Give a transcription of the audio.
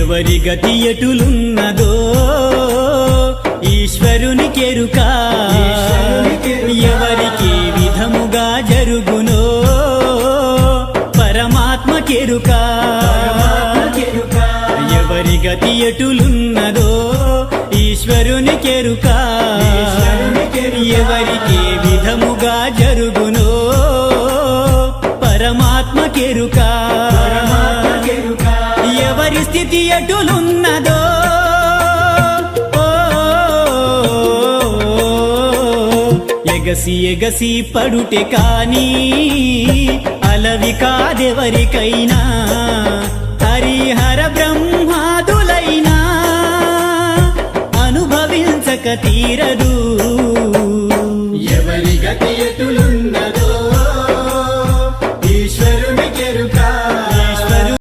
ఎవరి గతి ఎటులున్నదో ఈశ్వరునికెరుక ఎవరికి విధముగా జరుగునో పరమాత్మకెరుక ఎవరి గతి ఎటులున్నదో ఈశ్వరునికెరుక ఎవరికి విధముగా జరుగునో పరమాత్మకెరుక ఎవరి స్థితి ఎటులున్నదో ఎగసి ఎగసి పడుటే కాని అలవి కాదెవరికైనా హరిహర బ్రహ్మాదులైనా అనుభవించక తీరదు